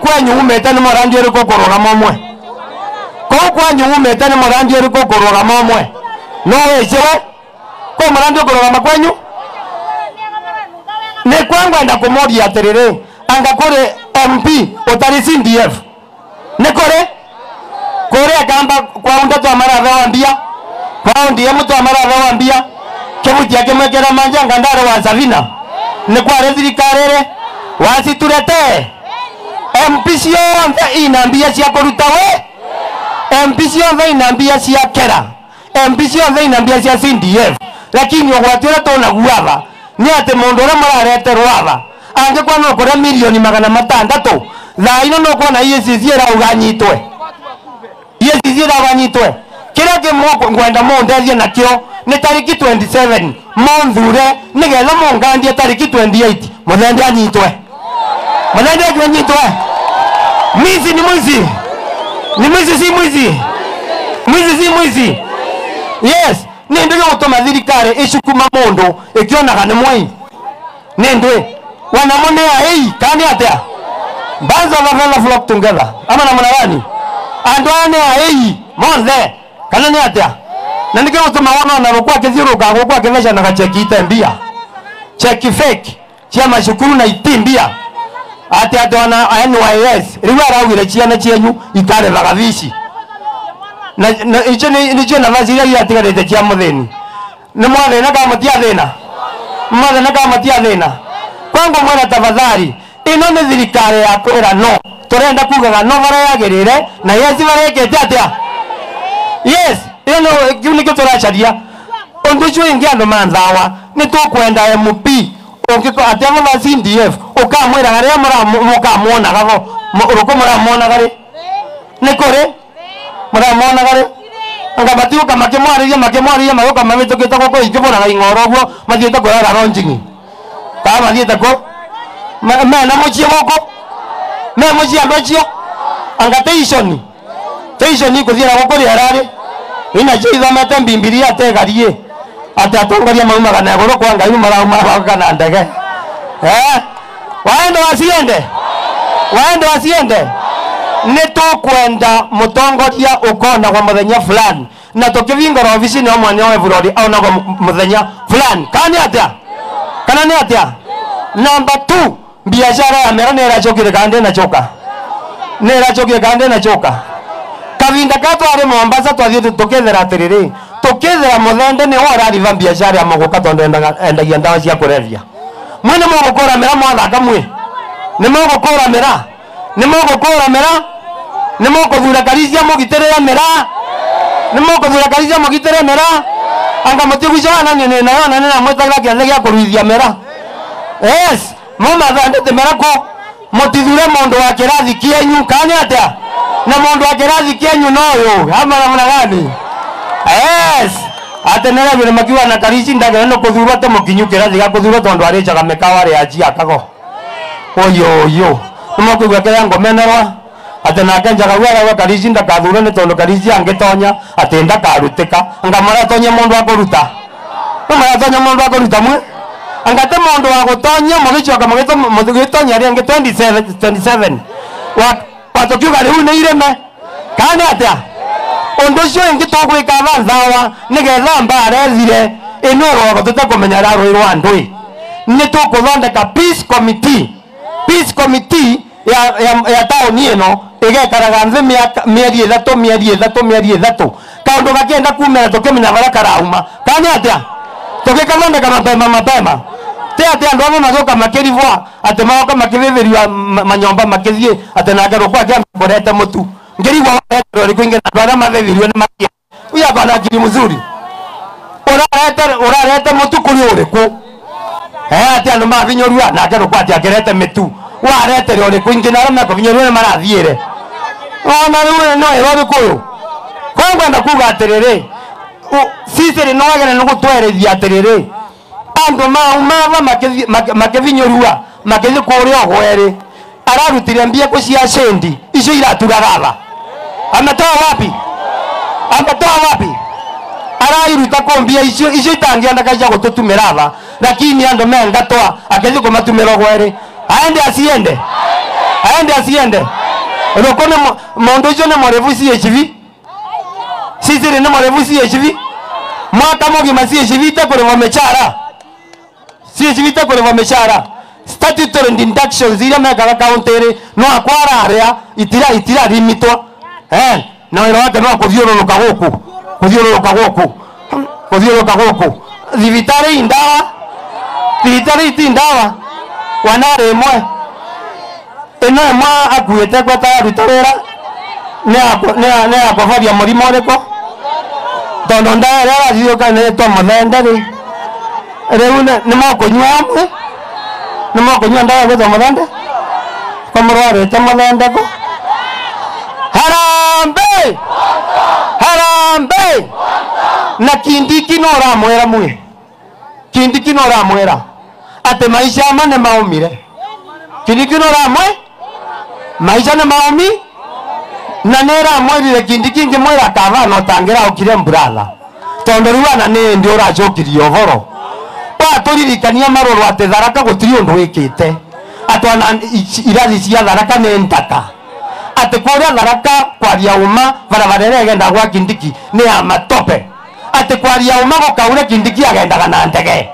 kwenyu umete ni morangi uri kokoroga momwe ko kwenyu umete ni morangi uri kokoroga momwe no wejewe ko morangi kokoroga makwenyu ne kwangwa nda kumoria aterere anga kore MP utari CDF ne kore akamba kwa unda to amara rawambia kwa ndiye mtu amara rawambia kebuti yake mwekera manja ngandaro wa Savina ne kwa thirikari wasiturete MP cionthe inambia cia kuruta we MP cionthe inambia cia kera MP cionthe inambia cia CDF lakini ogwatira tona guava ni ate mundu ora mararete rwava ange kwa no kora milioni 600 thaino no kona yesizi era uganyitwe yesizi era uganyitwe kira ke moko ngwenda mondezie nakio ni tariki 27 mondhure nigetha mongandie tariki 28 muthende anyitwe muthende anyitwe mwizi ni mwizi ni mwizi si mwizi mwizi si mwizi yes nende gutuma thirikari icukuma mundu ikionaga ni mwai nende wanamonea hei kani atia banza vavela flock together ama na mwanawani andwane hei monde kana ni atia na ndike gutuma wana na rokwa kithiruka gukwa kimesha na cheki itembia cheki fake chia mashukuru na itimbia ati wana NYS riwa rawire chiana chienyu ikare bagavishi na icho ni na vazira ya tigarete chia mutheni ni mwana na kama tia thina mwana na kama tia thina kwangu mwana tafadhali ino ni thirikari ya kwira no turenda kugaga no barayagirire na yesi barekete atia yes ino kiuni kituracharia undu cyo ingi andu manthawa ni tukwenda MP ongiko atia mu CDF ukamwira garia mukamwona gago uruko muramwona gari ni kore muramwona gari anga batiuka makemwariria magoka mabitukite goko ikibona ga ingoro gwo mathiete kurara ronjingi ta mathiete ko me na muchie goko me muchie abachi anga tensioni kuthira goko ri arari ina chiitha mete mbimbiria tegarie ati atongoria maumaga na goro kwa ngai marauma kana ndege waende wasiende ni tukwenda mutongoria ukona kwa muthenya fulani na tukivingora ofisi ni omwe nyoe burodi au na kwa muthenya fulani kani atia kana ni atia number 2 biashara ya mera nera chokire kande na choka kavinda kato ari Mombasa twathie tukethera atiriri tukethera muthende ni orari va biashara ya mogoka tondu endagia ndawa cia kurevia mwene mogokora mera mwathaka mwe ni mogokora mera ni mokuthura karisia mugitirira mera anga mutigujana ni na mwetagira kiathe gia kuruithia mera yes mama thandete mera ko mutithure mundu wa kirathi kienyu kani atia na mundu wa kirathi kienyu noyo amara mna gani yes atenera vile makiwa na karisi ndage no kuthura te mukinyu kirathi ga kuthura tondu arichaga mekawa ri ajia kago oyo numakugwa kaya ngomenerwa atena kenjaga wera karisi ndakathura ni tondu karisi angetonya atenda karuteka anga maratonya mundu akuruta mwe angate mundu wa gutonya mugichoka mugitonya ri ange 27 watokiuga riu ni ireme kani atia undu cio ingi tugwika thawa nigetha mbarethire inoro tutakumenya rarwirwa ndui ni tukuthondeka peace committee ya tauni ino igekaraga nthi mieri ithatu kaundu gakienda kumera tukimenya bara karauma kani atia tukikathondeka mapema te atia andu amwe magoka makirivwa ati magoka makiviviriwa manyomba makithie ati nake rukwa kiamborete mutu ngirivwa ri kuingia na bara mavivirio ni makia uya bana akili mzuri urarete mutu kuri uriku ati andu mavinyorua nake rukwa ati akirete mitu warete ri kuingia na bara mavinyorua ni marathiire ona riu no ero bikuyu kwa ngwenda kuga atiriri sisi ri noagere no gutwerethia atiriri andu maumava makivinyorua makithi kuria ogweri ararutire mbia kucia sendi icio iraturagatha ametoa wapi arairuta kombia icio itangienda kaja gututumirava lakini andu mengatwa akithi kumatumira ogweri aende asiende Rokone mondo jone morevu CHV. Sisi ni morevu CHV. Mwaka mogi ma CHV ta kore wamechara. CHV ta kore wamechara. Statutory deductions ira meka county no akwara area itira limitwa. Na ero wake no kuthiururuka guku. Thibitari indawa. Wanare mwe. Eno mwa akuete kwata rutawera. Ne akwafaria murimo reko. Tondo ndaera azioka ne to muthende ri. Riu ne makunywa amwe. Ne makunywa ndawa gutho muthende. Komurwarite muthende ko. Harambe! Na Kindiki no ramwera mwe. Kindiki no ramwera. Ate maisha mane maumire. Kindiki no ramwe? Maisha ne maumi? Na nera mwirire Kindiki ngimwera kava no tangira okire mbrala. Tondo ruana ne ndi urajokirie ovoro. Pa turirikania maroro ate Tharaka gutiri undu wikite. Atwana irathi cia Tharaka ne ntaka. Ate kuria Tharaka kwaria uma barabarere agenda gwa Kindiki ni ya matope. Ate kwaria uma gokaure Kindiki agendaga na ndege.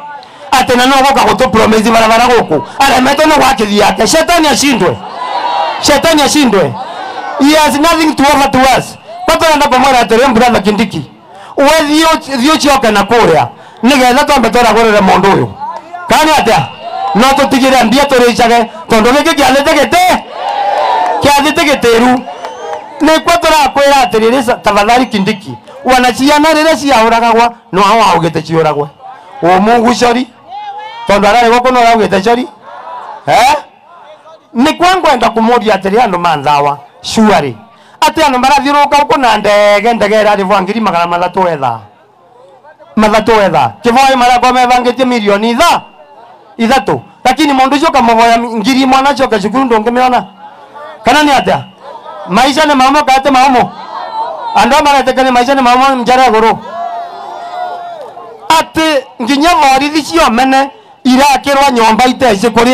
Ate na no goka gutu promise barabara guku. Aremeto no gwakithia ate shetani ashindwe. He has nothing to offer to us. Papa enda kumwera ate brother Kindiki. Uwe thio chioka na kuria. Nigetha tombe tora gorere mundu uyu. Kani atia? No tutigire mbia turicage tondo giki kiathite giteru. Ni kwatora kwera atiriri tafadhali Kindiki. Wanaciana rire ciauragagwa no hawa augite ciuragwe. Mungu cori. Tondo arare goko no augite cori. Ni kwangwenda kumuria atiri andu manthawa. Shuari. Ati andu marathiuruka uko na ndege irari vangiri magana mathatu etha. Kivoi marakwa mevangitie milioni ithatu. Lakini mundu ucio kamuvoya ngiri mwana coka cukuru ndungimiona. Kana ni atia? Maisha ni mamo kate mamo. Ando maratekane maisha ni mamo mjara guru. Ati nginya varithi cio mene irakirwa nyomba itece kuri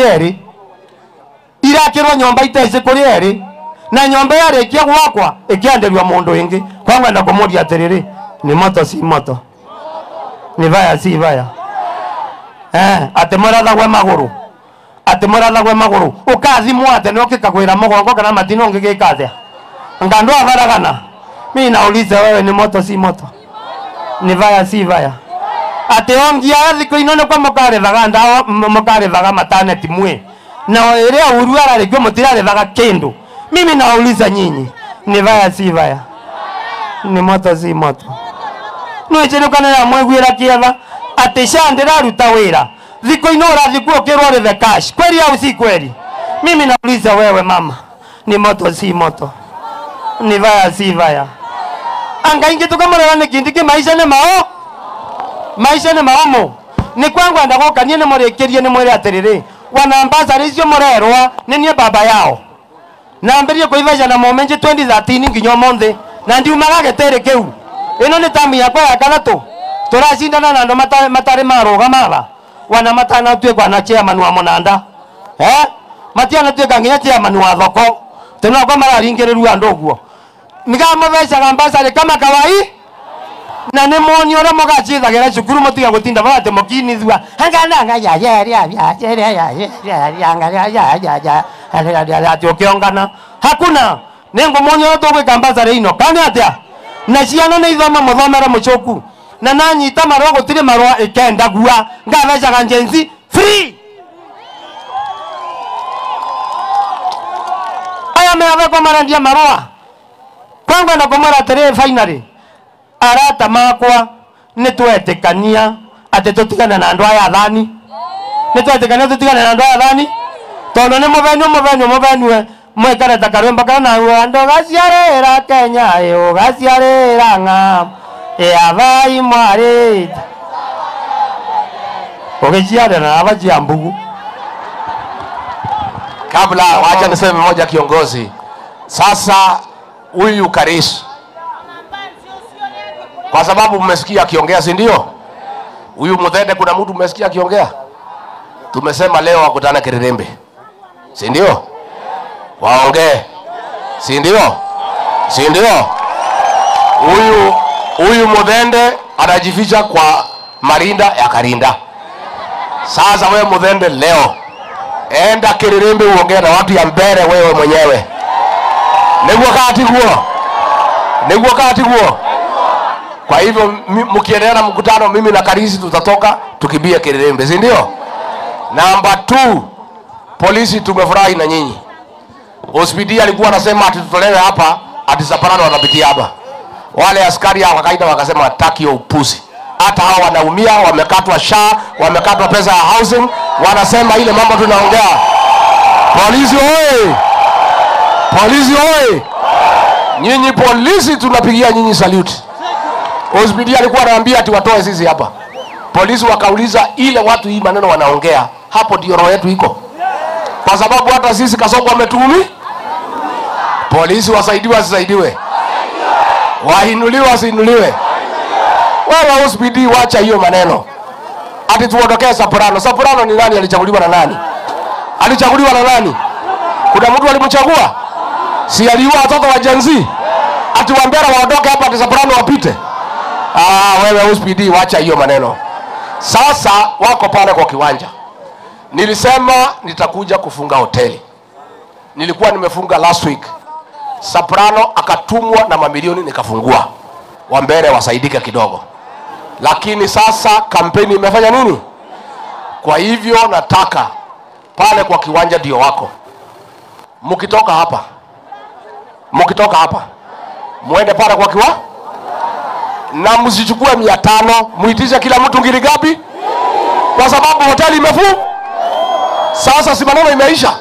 eri. Na nyomba yarekia gwakwa ikianderwa mundu ingi. Kwangwenda kumuria atiriri ni moto si moto. Ni vaya si vaya. Ati murathagwe maguru. Ukathimwo ate no kikakwira mugongo kana matino ngigikathia. Ngando avaragana. Mimi nauliza wewe ni moto si moto. Ni vaya si vaya. Ate ongia thiko inone kwa mukare vaga matane timwe. Na ere uruara rekyo mutirare vaga kendo. Mimi nauliza nyinyi ni vaya si vaya. Ni moto si moto. No echirukana ya mwegwira kiatha ate shandira ruta wira. Thiko inora thikuo kirore the cash. Kweli au si kweli? Mimi nauliza wewe mama. Ni moto si moto. Ni vaya si vaya. Anga ingi tukamara ne Kindiki maisha ne maomo. Ni kwangwa ndagoka nie ne morekerie ne mwere atiriri. Wana ambassador cio morerwa ne nie baba yao. Na mberie kuivaja na momenje 2013 nginyo monthe. Na ndiumaga getere keu. Ino ni tamu yakwa ya kanatu. Turashindana na ndo matare maroga mara. Wana matana tuwe na chairman wa Monanda. Matiana tuwe nginya chairman wa thoko. Tena kwa mara ringereru andoguo. Migamo vesha ambassador kama kawaii. Na ne moni ora mogachithagira cukuru mutiga gutinda bate mokini thua. Hangana ya ukiongana. Hakuna. Nengo moni ora tugwika ambassador ino. Kani atia? Na ciana ne ithoma muthomera mucoku. Na nanyita marwa gutire marwa ikenda gua. Ngaveca ganjenzi free. Aya meave kwa marandia marwa. Kwangwa na kumara tere finally. Arata makwa nitwetikania ati tutigana na andu aya athani. Nitwetikania tutigana na andu aya athani. Tondo ni muvenyu mwekare takarwemba kana andu gaciarira Kenya gaciarira ngam. Avai mwari. Ukijiada na avajia mbugu. Kabla wacha niseme moja kiongozi. Sasa huyu Karish. Kwa sababu mmesikia akiongea si ndio? Huyu Muthende kuna mtu mmesikia akiongea? Tumesema leo wakutana Kirerembe. Si ndio? Waongee. si ndio? Si ndio? Huyu Muthende anajificha kwa marinda ya Karinda. Sasa wewe Muthende leo enda Kirerembe uongee na watu ya mbere wewe mwenyewe. Niguo kati guo. Kwa hivyo mkiendelea na mkutano, mimi na Karisi tutatoka tukibia Kirerembe, si ndio? Namba 2, polisi tumefurahi na nyinyi. Hospitali alikuwa anasema ati tutolewe hapa, ati Saparano wanapitia hapa. Wale askari hao wakaita wakasema hataki upuzi. Hata hao wanaumia, wamekatwa SHA, wamekatwa pesa ya housing, wanasema ile mambo tunaongea. Polisi oye! Polisi oye! Nyinyi polisi tunapigia nyinyi salute. Hospitali alikuwa anaambia ati watoe sisi hapa. Polisi wakauliza ile watu hii maneno wanaongea, hapo ndio roho yetu iko. Kwa sababu hata sisi Kasongo wametuumi. Polisi wasaidiwe. Wainuliwe. Wewe hospitali wacha hiyo maneno. Ati tuondokee Saparano. Saparano ni nani? Alichaguliwa na nani? Kuna mtu alimchagua? Si aliua watoto wa Gen Z? Ati Wambera waondoke hapa ati Saparano wapite? Wewe hospitali wacha hiyo maneno. Sasa wako pale kwa kiwanja. Nilisema nitakuja kufunga hoteli. Nilikuwa nimefunga last week. Saparano akatumwa na mamilioni nikafungua. Wambere wasaidike kidogo. Lakini sasa kampeni imefanya nini? Kwa hivyo nataka pale kwa kiwanja ndio wako. Mkitoka hapa muende pale kwa kiwanja na msichukue 500, muitishe kila mtu ngiri ngapi? Kwa sababu hoteli imefungwa. Sasa si maneno imeisha.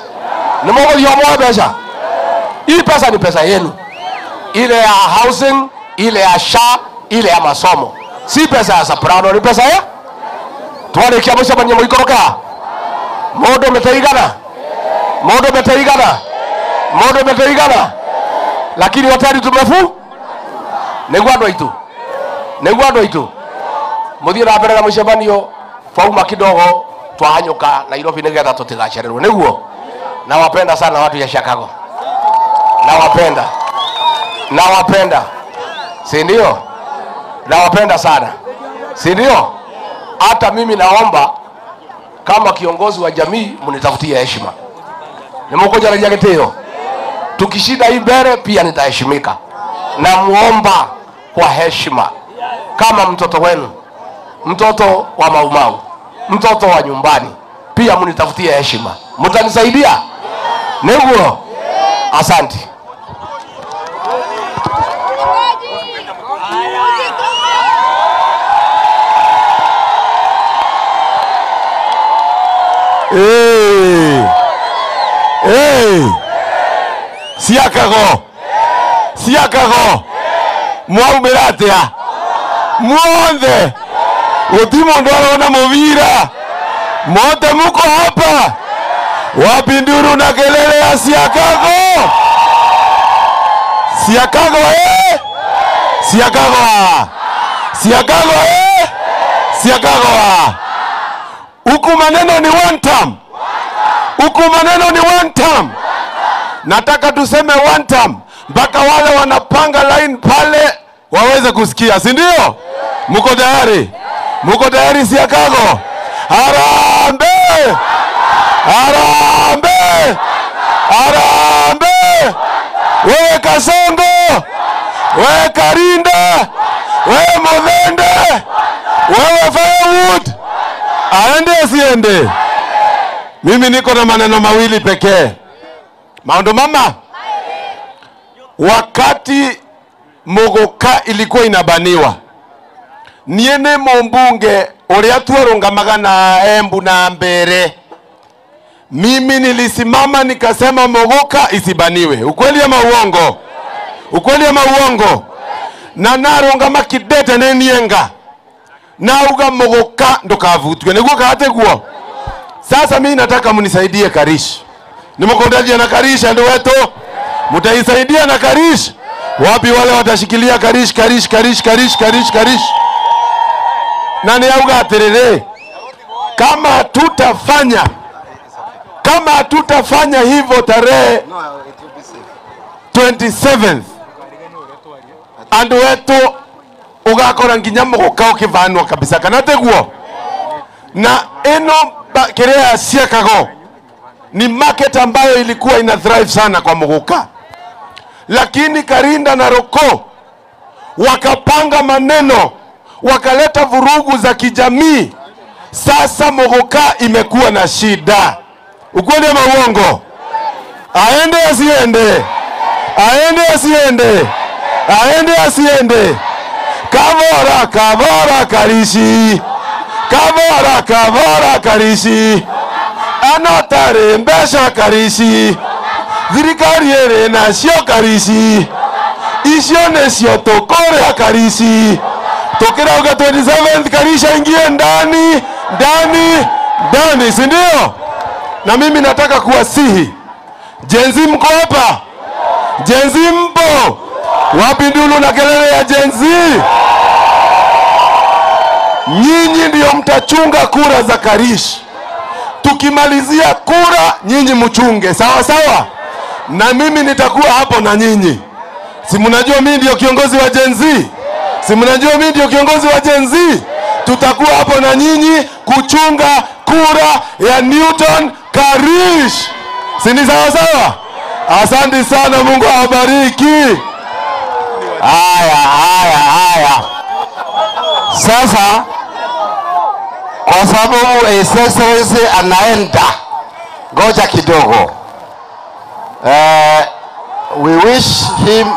Ni mmoja yomoa pesa. Hii pesa ni pesa yenu. Ile ya housing, ile ya SHA, ile ya masomo. Si pesa ya Saparano, ni pesa ya? Tuone kia mwisho mwenye mwikoroka. Modo meteigana. Lakini hoteli tumefu. Negwado itu. Muthie na mbere na mucemanio fauma kidogo twahanyuka Nairobi nigetha tutigacererwo niguo. Nawapenda sana watu ya Chicago. Nawapenda. Si ndio? Nawapenda sana. Si ndio? Hata mimi naomba kama kiongozi wa jamii mnitafutie heshima. Nimekoja na Gitio. Tukishida hii mbele pia nitaheshimika. Na muomba kwa heshima kama mtoto wenu, mtoto wa Maumau, mtoto wa nyumbani, pia mnitafutie heshima. Mtanisaidia? Niguo. Asante. Siakago mwaumeratea muonde utimo ndwaro na muvira mote muko hapa wapinduru na kelele ya Siakago. Siakago huku maneno ni one term. Nataka tuseme one term mpaka wale wanapanga line pale waweze kusikia, si ndio? Muko tayari Siakago? Harambee! Wewe Kasongo, wewe Karinda, wewe Muthende, wewe Firewood, aende asiende? Mimi niko na maneno mawili pekee. Maondo mama, wakati Mogoka ilikuwa inabaniwa, niene mbunge uria twerungamaga na Embu na Mbere, mimi nilisimama nikasema Mogoka isibaniwe. Ukweli ama uongo? Na narungama kidete nenienga nauga Mogoka ndukavutwe niguo kahate guo. Sasa mimi nataka munisaidie Karish. Nimekondaje na Karish ndio wetu? Mutaisaidia na Karish? Wapi wale watashikilia Karish? Nani auga aterere? Kama tutafanya hivyo tarehe 27th andu wetu ugakora nginya muguka ukivanwa kabisa kana teguo na eno kirea Siakago ni market ambayo ilikuwa ina thrive sana kwa muguka, lakini Karinda na Roko wakapanga maneno, wakaleta vurugu za kijamii. Sasa muguka imekuwa na shida. Ukweli ama uongo? Aende asiende? Aende asiende? Aende asiende? Kavora kavora karishi, kavora kavora karishi, anotare mbesha karishi, thirikari ere na cio karishi, icio necio tukore karishi, tukirauga 27th karisha ingie ndani ndani ndani, si ndio? Na mimi nataka kuwasihi Jenzi, mko hapa? Jenzi mpo? Wapi ndulu na kelele ya Jenzi? Nyinyi ndio mtachunga kura za Karish. Tukimalizia kura nyinyi mchunge, sawa sawa? Na mimi nitakuwa hapo na nyinyi. Si mnajua mimi ndio kiongozi wa Jenzi? Si mnajua mimi ndio kiongozi wa Jenzi? Tutakuwa hapo na nyinyi kuchunga kura ya Newton Karish. Si ni sawa sawa? Asante sana, Mungu awabariki. Haya. Sasa kwa sababu Excellency anaenda, ngoja kidogo. We wish him